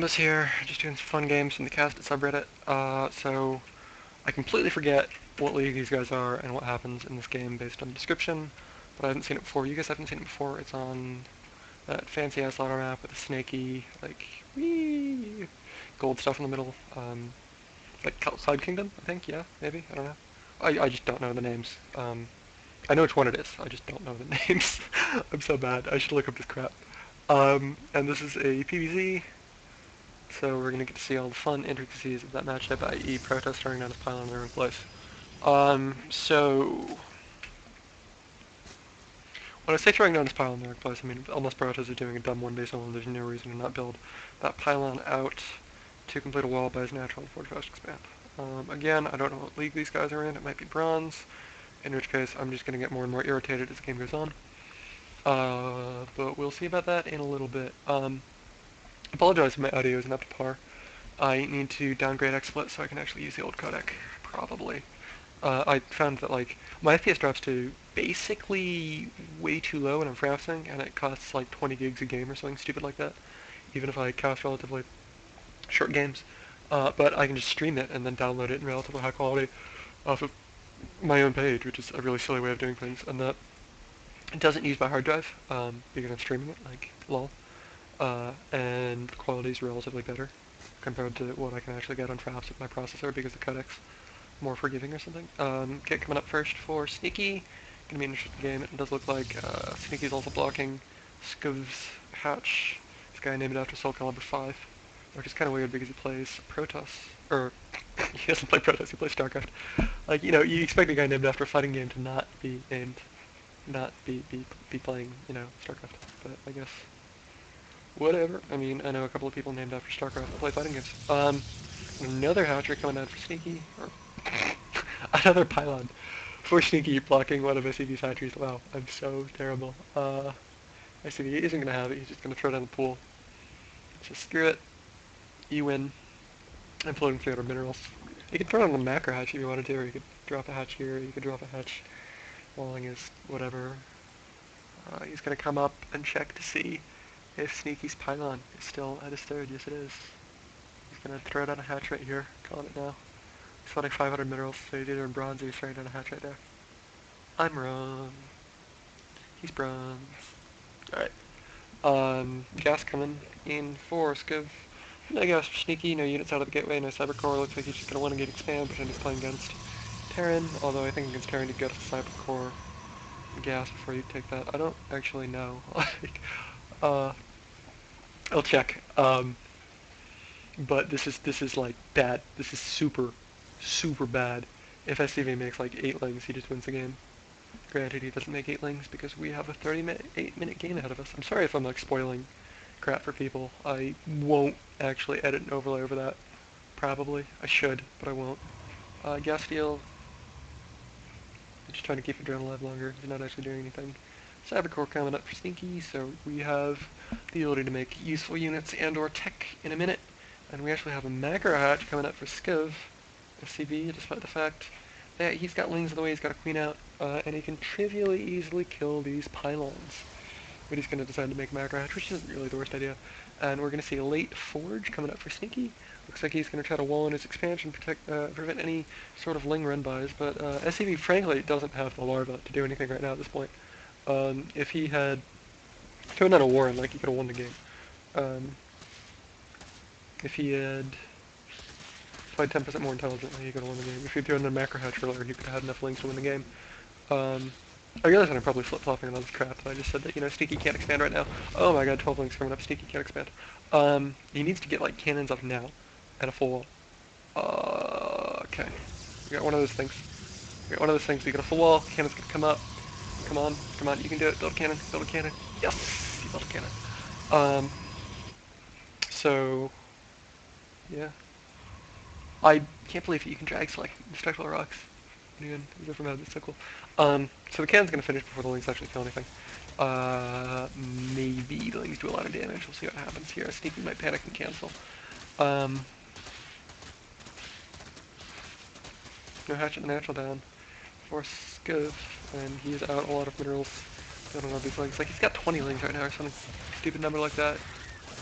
Buzz here, just doing some fun games in the Cast It subreddit. So I completely forget what league these guys are and what happens in this game based on the description, but I haven't seen it before. You guys haven't seen it before. It's on that fancy ass ladder map with the snaky, like, wee, gold stuff in the middle. Like Cloud Kingdom, I think. Yeah, maybe. I don't know. I just don't know the names. I know which one it is. I just don't know the names. I'm so bad. I should look up this crap. And this is a PvZ. So we're gonna get to see all the fun intricacies of that matchup, i.e. Protoss starting down his pylon in the wrong place. So when I say throwing down his pylon in the wrong place, I mean unless Protoss are doing a dumb one base only, there's no reason to not build that pylon out to complete a wall by his natural forge fast expand. Again, I don't know what league these guys are in. It might be bronze, in which case I'm just gonna get more and more irritated as the game goes on. But we'll see about that in a little bit. Apologize if my audio isn't up to par. I need to downgrade XSplit so I can actually use the old codec, probably. I found that like my FPS drops to basically way too low when I'm frapsing, and it costs like 20 gigs a game or something stupid like that, even if I cast relatively short games. But I can just stream it and then download it in relatively high quality off of my own page, which is a really silly way of doing things, and that it doesn't use my hard drive because I'm streaming it, like lol. And the quality is relatively better compared to what I can actually get on Fraps with my processor because the codec's more forgiving or something. Kit coming up first for Sneaky. Gonna be an interesting game. It does look like Sneaky's also blocking Skuv's Hatch. This guy named it after Soul Calibur 5, which is kind of weird because he plays Protoss. Or, he doesn't play Protoss, he plays StarCraft. Like, you know, you expect a guy named after a fighting game to not be named, not be playing, you know, StarCraft. But I guess whatever. I mean, I know a couple of people named after StarCraft that play fighting games. Another hatchery coming out for Sneaky. Or another pylon for Sneaky blocking one of SCV's hatcheries. Wow, I'm so terrible. SCV isn't going to have it. He's just going to throw down the pool. So screw it. You win. I'm floating 300 minerals. You could throw down the macro hatch if you wanted to, or you could drop a hatch here, you could drop a hatch along his whatever. He's going to come up and check to see if Sneaky's pylon is still at his third. Yes, it is. He's going to throw down a hatch right here. Calling it now. He's floating 500 minerals, so he's either in bronze or he's throwing down a hatch right there. I'm wrong. He's bronze. Alright. Gas coming in for Skiv. No gas for Sneaky, no units out of the gateway, no Cybercore. Looks like he's just going to want to get expand, pretend he's playing against Terran, although I think against Terran you get a Cybercore gas before you take that. I don't actually know. uh, I'll check. But this is like bad. This is super bad. If SCV makes like 8 lings, he just wins the game. Granted, he doesn't make 8 lings because we have a 8-minute game ahead of us. I'm sorry if I'm like spoiling crap for people. I won't actually edit and overlay over that. Probably. I should, but I won't. Gas steal. Just trying to keep Adrenaline alive longer. He's not actually doing anything. Cybercore coming up for Sneaky, so we have the ability to make useful units and or tech in a minute. And we actually have a macro hatch coming up for Skiv, SCV, despite the fact that he's got lings in the way, he's got a queen out, and he can trivially easily kill these pylons. But he's going to decide to make macro hatch, which isn't really the worst idea. And we're going to see a late forge coming up for Sneaky. Looks like he's going to try to wall in his expansion, prevent any sort of ling run-bys, but SCV frankly doesn't have the larva to do anything right now at this point. If he had thrown out a Warren, like he could have won the game. If he had played 10% more intelligently, he could have won the game. If he'd thrown in a macro hatch earlier, he could have had enough lings to win the game. I realize that I'm probably flip-flopping on this crap, but I just said that, you know, Sneaky can't expand right now. Oh my god, 12 lings coming up, Sneaky can't expand. He needs to get, like, cannons up now, and a full wall. Okay. We got one of those things. We got one of those things, we got a full wall, cannons gonna come up. Come on, you can do it, build a cannon, build a cannon. Yes! You built a cannon. So, yeah. I can't believe you can drag select destructible rocks. Again, as if that's so cool. So the cannon's gonna finish before the lings actually kill anything. Maybe the lings do a lot of damage. We'll see what happens here. Sneaky might panic and cancel. No hatch at the natural down for Skiv, and he's out a lot of minerals. I don't know these lings. Like he's got 20 lings right now or something stupid number like that.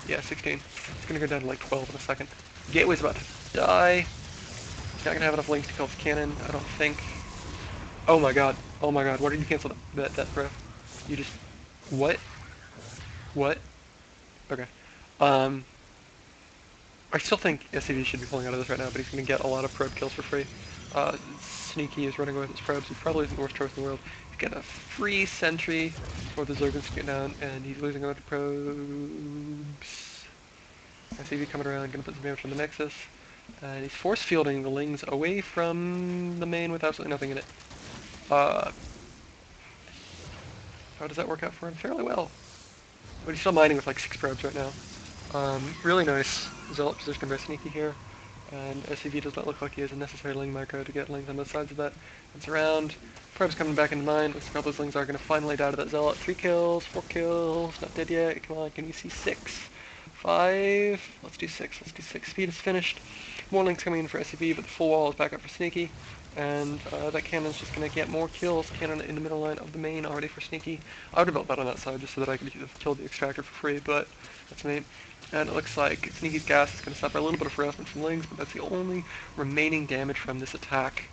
Yeah, 16. It's gonna go down to like 12 in a second. Gateway's about to die. He's not gonna have enough links to kill his cannon, I don't think. Oh my god. Oh my god. Why did you cancel that death throw? You just... What? What? Okay. Um, I still think SCV should be pulling out of this right now, but he's going to get a lot of probe kills for free. Sneaky is running away with his probes. He probably isn't the worst choice in the world. He's getting a free sentry for the Zergans to get down, and he's losing a bunch of probes. SCV coming around, going to put some damage on the Nexus. And he's force fielding the Lings away from the main with absolutely nothing in it. How does that work out for him? Fairly well. But he's still mining with like 6 probes right now. Really nice Zealot position by Sneaky here. And SCV does not look like he has a necessary Ling micro to get Lings on both sides of that. It's around. Probes coming back into mine. Looks like all those Lings are going to finally die to that Zealot. 3 kills, 4 kills, not dead yet. Come on, can you see 6? 5? Let's do 6. Let's do 6. Speed is finished. More Lings coming in for SCV, but the full wall is back up for Sneaky. And that cannon's just going to get more kills. Cannon in the middle line of the main already for Sneaky. I would have built that on that side just so that I could have killed the extractor for free, but that's me. And it looks like Sneaky's gas is going to suffer a little bit of harassment from Lings, but that's the only remaining damage from this attack.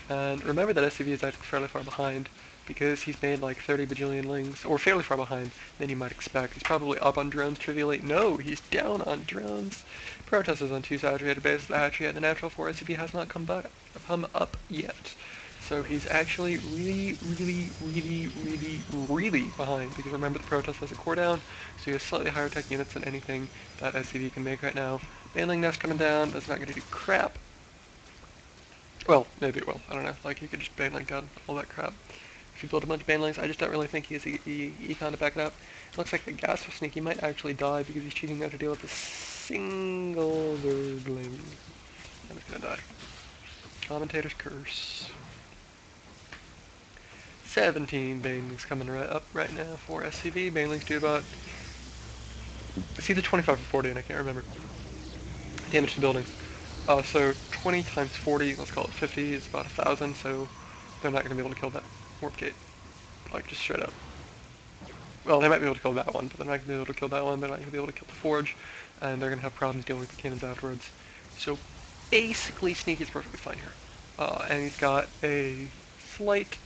And remember that SCV is actually fairly far behind, because he's made like 30 bajillion Lings, or fairly far behind than you might expect. He's probably up on drones trivially. No, he's down on drones. Protoss is on 2 saturated bases. Actually, the natural 4 SCV has not come up yet. So he's actually really behind, because remember the Protoss has a core down, so he has slightly higher tech units than anything that SCV can make right now. Baneling Nest coming down, that's not going to do crap. Well, maybe it will, I don't know, like you could just Baneling down all that crap. If you build a bunch of Banelings, I just don't really think he has the econ to back it up. It looks like the gas for Sneaky might actually die because he's choosing not to deal with a single Zergling. And it's going to die. Commentator's Curse. 17 Banelings coming right up right now for SCV. Banelings do about, it's either 25 or 40, and I can't remember. Damage to buildings. So 20 times 40, let's call it 50, is about 1,000, so they're not going to be able to kill that warp gate. Like, just straight up. Well, they might be able to kill that one, but they're not going to be able to kill that one, they're not going to be able to kill the forge, and they're going to have problems dealing with the cannons afterwards. So basically, Sneaky's perfectly fine here. And he's got a slight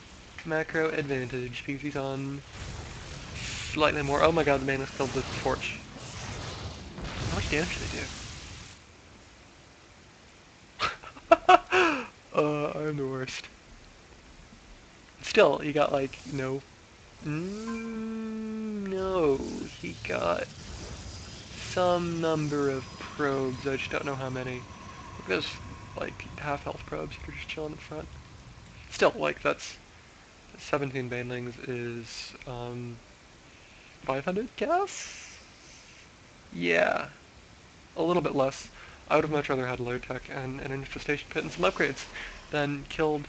macro advantage because he's on slightly more. Oh my god, the man has killed the torch. How much damage did they do? I'm the worst. Still, he got like, no, he got some number of probes, I just don't know how many. Look at those, like, half-health probes, you're just chilling in front. Still, like, that's 17 Banelings is, 500 gas? Yeah, a little bit less. I would have much rather had low tech and an infestation pit and some upgrades than killed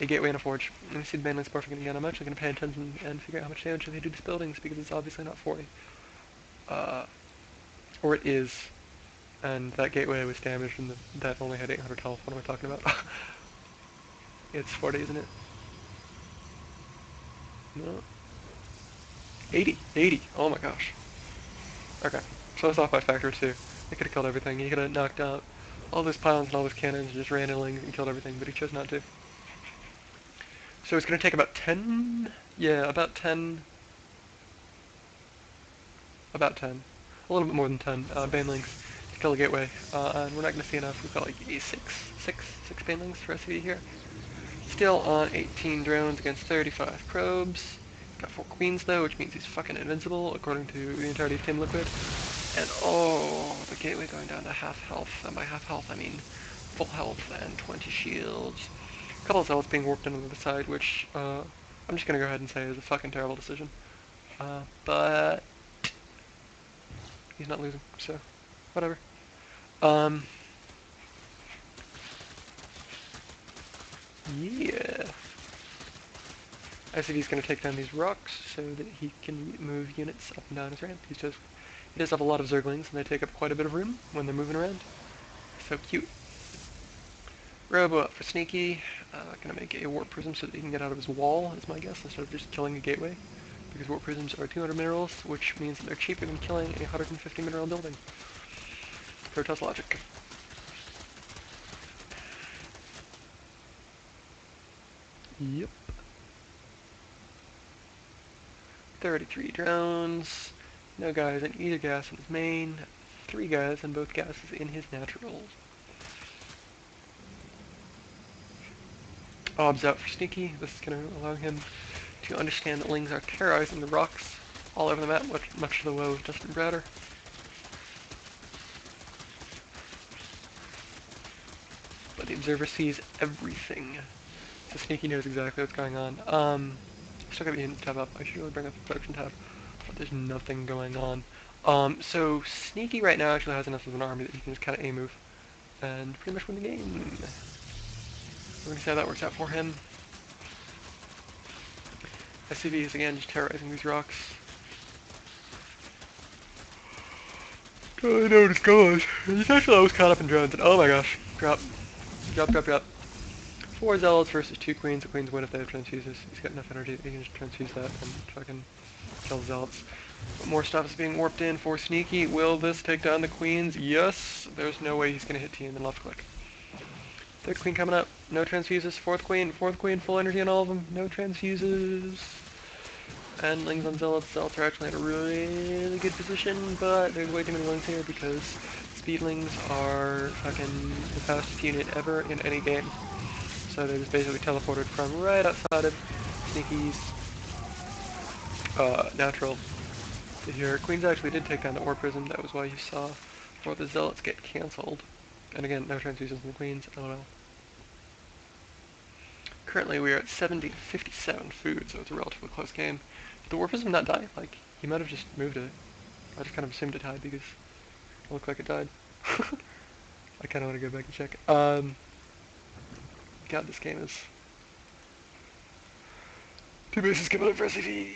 a gateway and a forge. Let me see the Banelings perfect again. I'm actually going to pay attention and figure out how much damage they do to these buildings because it's obviously not 40. Or it is. And that gateway was damaged and that only had 800 health. What am I talking about? It's 40, isn't it? No. 80. Oh my gosh. Okay. So it's off by factor 2. He could have killed everything. He could have knocked out all those pylons and all those cannons and just ran in and killed everything, but he chose not to. So it's going to take about 10... Yeah, about 10... About 10. A little bit more than 10 Banelings to kill the gateway. And we're not going to see enough. We've got like 6 Banelings for SCV here. Still on 18 drones against 35 probes. Got 4 queens though, which means he's fucking invincible according to the entirety of Team Liquid. And oh, the gateway going down to half health. And by half health I mean full health and 20 shields. A couple of zealots being warped in on the other side, which I'm just gonna go ahead and say is a fucking terrible decision. But he's not losing, so whatever. Yeah. SCV's going to take down these rocks so that he can move units up and down his ramp. He does have a lot of Zerglings, and they take up quite a bit of room when they're moving around. So cute. Robo up for Sneaky. Gonna make a warp prism so that he can get out of his wall, is my guess, instead of just killing a gateway. because warp prisms are 200 minerals, which means that they're cheaper than killing a 150 mineral building. Protoss logic. Yep. 33 drones. No guys in either gas in his main. 3 guys in both gases in his naturals. Obs out for Sneaky. This is going to allow him to understand that Lings are terrorizing the rocks all over the map, much to the woe of Dustin Browder. But the Observer sees everything. So Sneaky knows exactly what's going on. Still got the unit tab up. I should really bring up the production tab. But there's nothing going on. So Sneaky right now actually has enough of an army that he can just kind of A-move and pretty much win the game. We're going to see how that works out for him. SCV is again just terrorizing these rocks. Oh, I know what his goal is. He's actually always caught up in drones, and oh my gosh. Drop. Drop, drop, drop. 4 Zealots versus 2 Queens. The Queens win if they have transfuses. He's got enough energy that he can just transfuse that and fucking kill the Zealots. But more stuff is being warped in for Sneaky. Will this take down the Queens? Yes. There's no way he's going to hit T and then left click. 3rd Queen coming up. No transfuses. 4th Queen. 4th Queen. Full energy on all of them. No transfuses. And Lings on Zealots. Zealots are actually in a really good position, but there's way too many Lings here because Speedlings are fucking the fastest unit ever in any game. So they just basically teleported from right outside of Sneaky's natural to here. Queens actually did take down the Ore Prism. That was why you saw 4 of the Zealots get cancelled. And again, no transfusions in the Queens. LOL. Currently we are at 70 to 57 food, so it's a relatively close game. Did the Ore Prism not die? Like, he might have just moved it. I just kind of assumed it died because it looked like it died. I kind of want to go back and check. God, this game is... 2 bases coming up for SCV!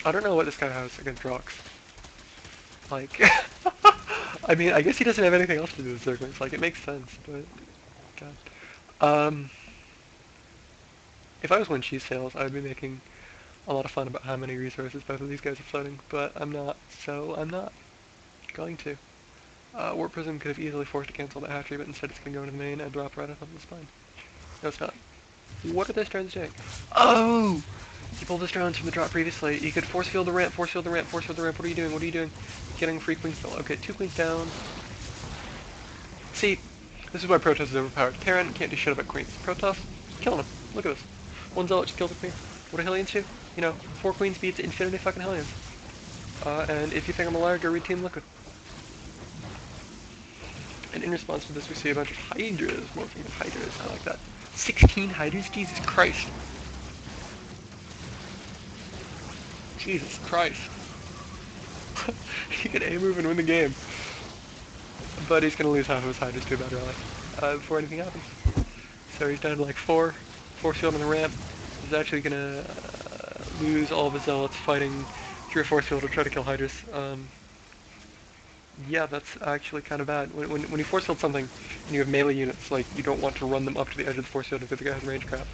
I don't know what this guy has against rocks. Like, I mean, I guess he doesn't have anything else to do with Zerglings. Like, it makes sense, but... God. If I was winning cheese sales, I would be making a lot of fun about how many resources both of these guys are floating, but I'm not, so I'm not going to. Warp Prism could have easily forced to cancel the hatchery, but instead it's going to go into the main and drop right on top of the spine. No, it's not. What are those drones doing? Oh! He pulled his drones from the drop previously. He could force field the ramp, force field the ramp, force field the ramp. What are you doing? What are you doing? Getting 3 queens still. Okay, 2 queens down. See, this is why Protoss is overpowered. Terran can't do shit about queens. Protoss, killing him. Look at this. 1 Zealot just killed a queen. What do Hellions do? You know, 4 queens beats infinity fucking Hellions. And if you think I'm a liar, go read Team Liquid. And in response to this, we see a bunch of Hydras. Morphing of Hydras. I like that. 16 Hydras? Jesus Christ. Jesus Christ. He could A-move and win the game. But he's going to lose half of his Hydras to a bad rally before anything happens. So he's down to like 4 field on the ramp. He's actually going to lose all of his Zealots fighting through a force field to try to kill Hydras. Yeah, that's actually kind of bad. When you force field something and you have melee units, like, you don't want to run them up to the edge of the force field because the guy has range crap.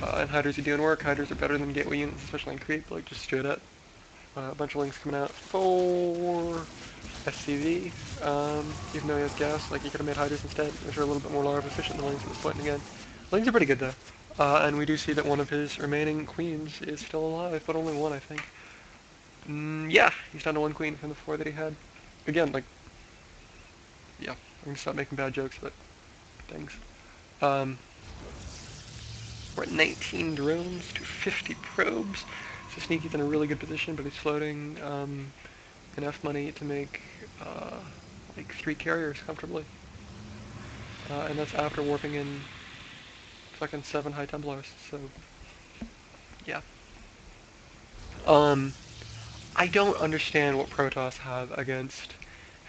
And Hydras are doing work. Hydras are better than gateway units, especially in creep, like, just straight up. A bunch of Lings coming out for SCV. Even though he has gas, like, he could have made Hydras instead, which are a little bit more larva efficient than Lings at this point again. Lings are pretty good, though. And we do see that one of his remaining queens is still alive, but only one, I think. Yeah, he's down to 1 queen from the 4 that he had. Again, like, yeah, I'm gonna stop making bad jokes, but thanks. We're at 19 drones to 50 probes, so Sneaky's in a really good position, but he's floating enough money to make like 3 carriers comfortably. And that's after warping in fucking 7 High Templars, so yeah. I don't understand what Protoss have against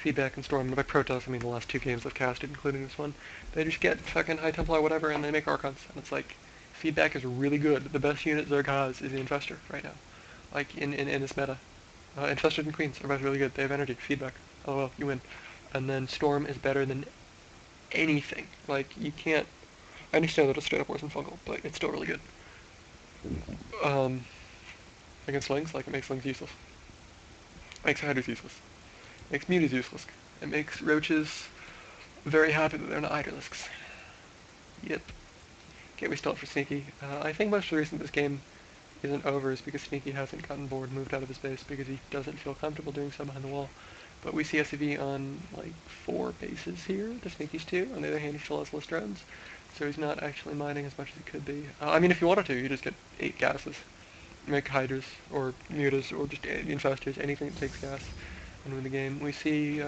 Feedback and Storm. And by Protoss, I mean the last 2 games I've casted, including this one. They just get fucking High Templar whatever, and they make Archons. And it's like, Feedback is really good. The best unit Zerg has is the Infestor right now. Like, in this meta. Infested and Queens are both really good. They have energy, feedback. Oh well, you win. And then Storm is better than anything. Like, you can't... I understand that it's straight up worse than Fungal, but it's still really good. Against Lynx, like, it makes Lynx useless. Makes Hydras useless. Makes Mutas useless. It makes Roaches very happy that they're not Hydralisks. Yep. Gateway still up for Sneaky. I think most of the reason this game isn't over is because Sneaky hasn't gotten bored, moved out of his base, because he doesn't feel comfortable doing so behind the wall. But we see SCV on, like, 4 bases here, the Sneaky's 2. On the other hand, he still has less drones, so he's not actually mining as much as he could be. I mean, if you wanted to, you just get 8 gases. Make Hydras, or Mutas, or just Infestors, anything that takes gas, and win the game. We see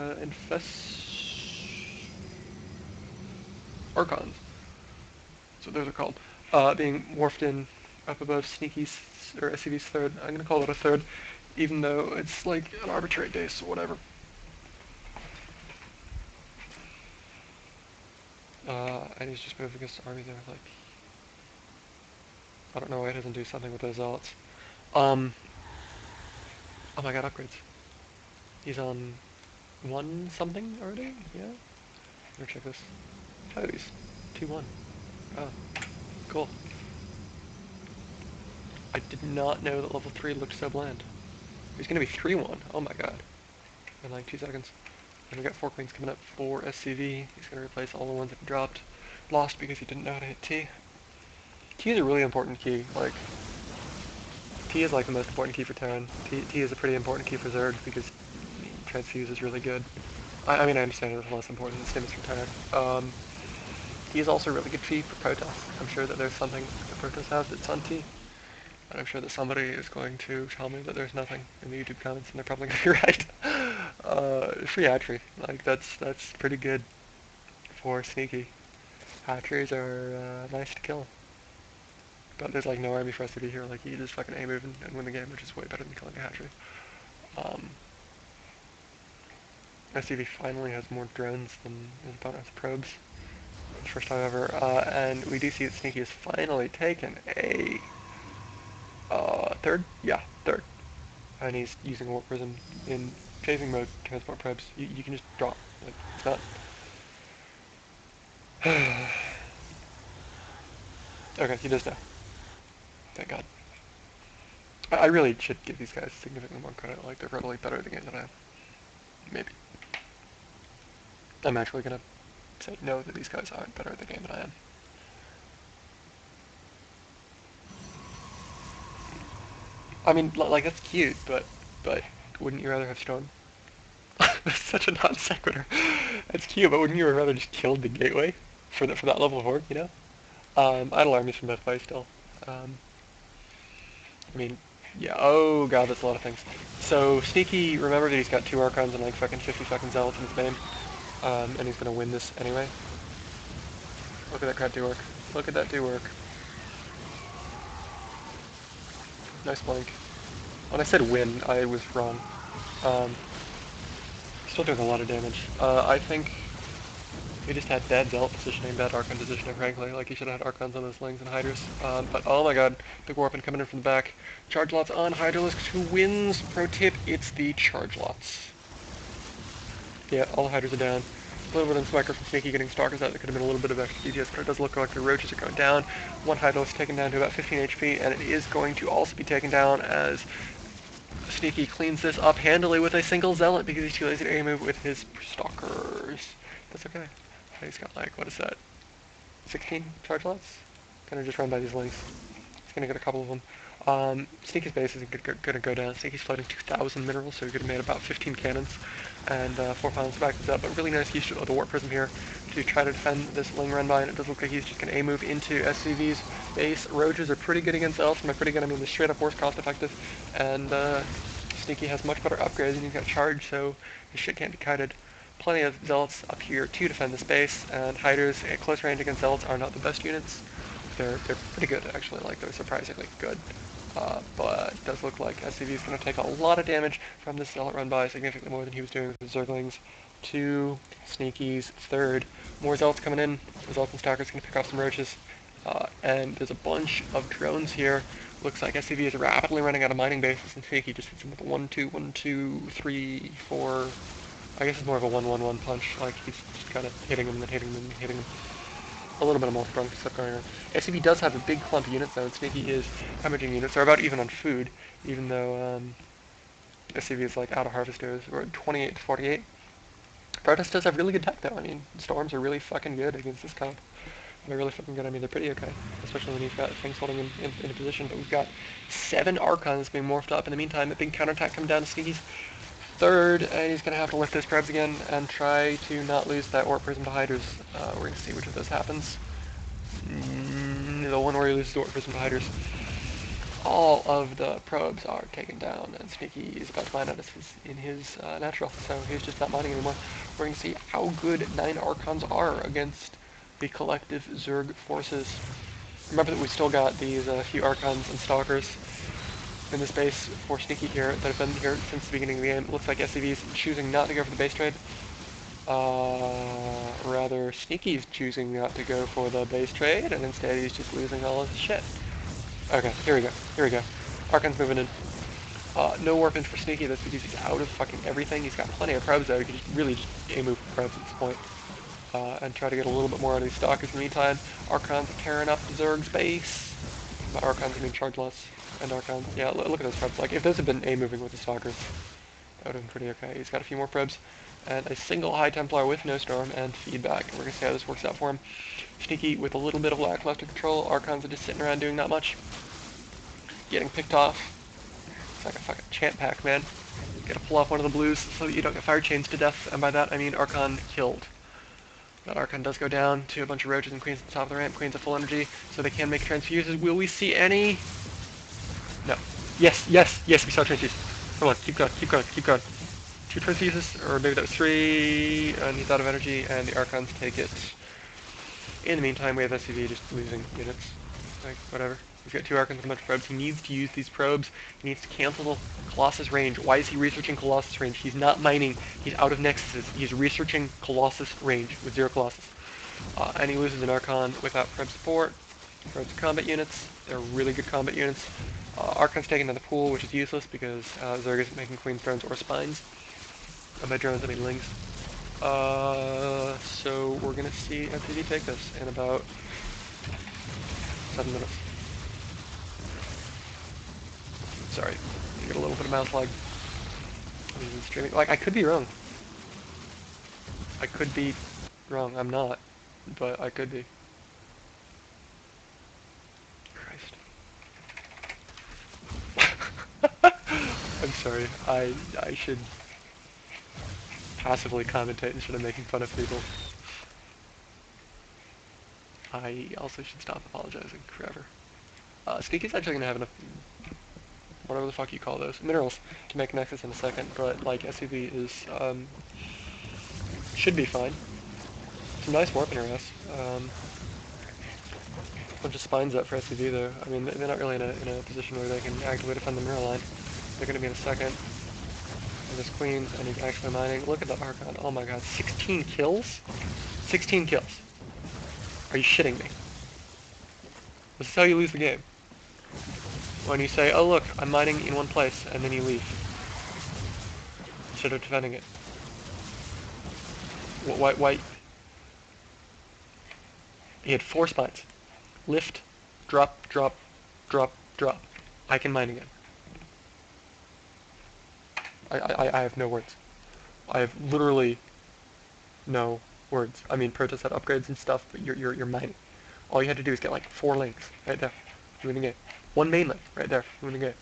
Archons, so those are called, being morphed in up above Sneaky's, or SCV's third. I'm going to call it a third, even though it's like an arbitrary base or whatever. And he's just moving his army there, like... I don't know why it doesn't do something with those zealots. Oh my god, upgrades. He's on 1 something already? Yeah? Let me check this. Coyotes. 2-1. Oh, cool. I did not know that level 3 looked so bland. He's gonna be 3-1. Oh my god. In like 2 seconds. And we got 4 queens coming up for SCV. He's gonna replace all the ones that he dropped. Lost because he didn't know how to hit T. T is a really important key. Like, T is like the most important key for Terran. T is a pretty important key for Zerg because Transfuse is really good. I mean, I understand it's less important than Stim is for Terran. T is also a really good key for Protoss. I'm sure that there's something that Protoss has that's on T. And I'm sure that somebody is going to tell me that there's nothing in the YouTube comments, and they're probably going to be right. Free hatchery. Like, that's pretty good for Sneaky. Hatcheries are nice to kill. But there's like no army for us to be here. Like, you just fucking A-move and win the game, which is way better than killing a hatchery. SCV finally has more drones than his opponent has probes. First time ever. And we do see that Sneaky has finally taken a third? Yeah, third. And he's using Warp Prism in chasing mode, transport probes. You can just drop. Like, it's not... Okay, he does now. Thank God. I really should give these guys significantly more credit. Like, they're probably better at the game than I am. Maybe. I'm actually gonna say no that these guys aren't better at the game than I am. I mean, like, that's cute, but wouldn't you rather have Storm? That's such a non sequitur. That's cute, but wouldn't you rather just killed the gateway for that level of orc, you know? Idle armies from both ways still. I mean, yeah, oh god, that's a lot of things. So, Sneaky, remember that he's got 2 Archons and like fucking 50 fucking Zealots in his main. And he's gonna win this anyway. Look at that crap do work. Look at that do work. Nice blank. When I said win, I was wrong. Still doing a lot of damage. I think he just had bad Zealot positioning, bad Archon positioning, frankly. Like, he should have had Archons on those Lings and Hydras. But oh my god, big Warpin coming in from the back. Charge Lots on Hydralisks. Who wins? Pro tip, it's the Charge Lots. Yeah, all the Hydras are down. A little bit of Smiker from Sneaky getting Stalkers out. There could have been a little bit of extra DPS, but it does look like the Roaches are going down. One Hydralisk taken down to about 15 HP, and it is going to also be taken down as Sneaky cleans this up handily with a single Zealot because he's too lazy to A-move with his Stalkers. That's okay. He's got like, what is that? 16 charge lots? Gonna just run by these links. He's gonna get a couple of them. Sneaky's base isn't gonna go down. Sneaky's floating 2,000 minerals, so he could have made about 15 cannons and 4 pylons to back this up. But really nice use of the Warp Prism here to try to defend this Ling run by, and it does look like he's just gonna A-move into SCV's base. Roaches are pretty good against Elves, and by pretty good I mean they're straight up worst cost effective. And Sneaky has much better upgrades, and he's got charge, so his shit can't be kited. Plenty of Zealots up here to defend this base, and Hydras at close range against Zealots are not the best units. They're pretty good, actually. Like, they're surprisingly good. But it does look like SCV is going to take a lot of damage from this Zealot run by, significantly more than he was doing with the Zerglings. 2 Sneaky's third. More Zealots coming in. The Zealots and Stalkers going to pick off some Roaches. And there's a bunch of drones here. Looks like SCV is rapidly running out of mining bases, and Sneaky just hits him with a 1, 2, 1, 2, 3, 4. I guess it's more of a 1, 1, 1 punch. Like, he's just kind of hitting him and then hitting him and then hitting him. A little bit of multi-prong stuff going on. SCV does have a big clump of units, though, and Sneaky is hemorrhaging units. They're about even on food, even though SCV is, like, out of harvesters. We're at 28 to 48. Protoss does have really good tech, though. I mean, Storms are really fucking good against this comp. They're really fucking good. I mean, they're pretty okay, especially when you've got things holding in a position. But we've got 7 Archons being morphed up. In the meantime, a big counterattack coming down to Sneaky's third, and he's going to have to lift his probes again and try to not lose that Orb Prism to Hydras. We're going to see which of those happens. The one where he loses the Orb Prism to Hydras. All of the probes are taken down, and Sneaky is about to mine out in his natural, so he's just not mining anymore. We're going to see how good 9 Archons are against the collective Zerg forces. Remember that we still got these few Archons and Stalkers in the base for Sneaky here that have been here since the beginning of the game. It looks like SCV is choosing not to go for the base trade. Rather, Sneaky's choosing not to go for the base trade, and instead he's just losing all of his shit. Okay, here we go. Archon's moving in. No warpins for Sneaky, that's because he's out of fucking everything. He's got plenty of probes though, he can just really just A-move probes at this point. And try to get a little bit more out of these Stalkers in the meantime. Archon's tearing up the Zerg's base. By Archons, I mean Chargeless and Archons. Yeah, look at those probes. Like, if those had been A-moving with the Stalkers, that would have been pretty okay. He's got a few more probes. And a single High Templar with no Storm and feedback. And we're going to see how this works out for him. Sneaky with a little bit of lackluster control. Archons are just sitting around doing not much. Getting picked off. It's like a fucking champ pack, man. You gotta pull off one of the blues so that you don't get fire chains to death. And by that, I mean Archon killed. That Archon does go down to a bunch of roaches and queens at the top of the ramp. Queens at full energy, so they can make transfuses. Will we see any? No. Yes, we saw transfuses. Come on, keep going. 2 transfuses, or maybe that was 3, and he's out of energy, and the Archons take it. In the meantime, we have SCV just losing units. Like, whatever. He's got 2 Archons and a bunch of probes. He needs to use these probes. He needs to cancel Colossus range. Why is he researching Colossus range? He's not mining. He's out of Nexuses. He's researching Colossus range with 0 Colossus. And he loses an Archon without probe support. Probes combat units. They're really good combat units. Archon's taken to the pool, which is useless because Zerg isn't making Queen's drones or spines. And by drones, I mean lings. So we're going to see MTV take this in about 7 minutes. Sorry, you get a little bit of mouse lag. Streaming. Like, I could be wrong. I'm not, but I could be. Christ. I'm sorry. I should passively commentate instead of making fun of people. I also should stop apologizing forever. Sneaky's actually gonna have enough, whatever the fuck you call those, minerals to make Nexus in a second, but like SCV is, should be fine. Some nice warp in her ass. Bunch of spines up for SCV though. I mean, they're not really in a position where they can actively defend the mineral line. They're gonna be in a second. And this queen, and he's actually mining. Look at the Archon. Oh my god, 16 kills? 16 kills. Are you shitting me? This is how you lose the game. When you say, oh look, I'm mining in one place, and then you leave. Instead of defending it. Why? He had 4 spines. Lift, drop, drop, drop, drop. I can mine again. I have no words. I have literally no words. I mean, Protoss had upgrades and stuff, but you're mining. All you had to do is get like 4 links right there. You win the game. 1 main link right there. You win the game.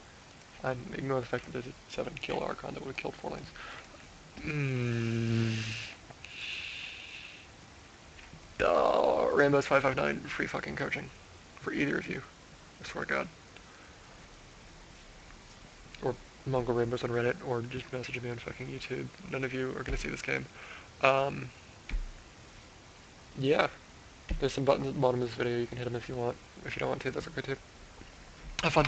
And ignore the fact that there's a 7 kill Archon that would have killed 4 links. Rambo's 559 free fucking coaching for either of you. I swear to God. Or Mongol Rainbows on Reddit, or just message me on fucking YouTube. None of you are gonna see this game. Yeah. There's some buttons at the bottom of this video. You can hit them if you want. If you don't want to, that's okay too. Have fun.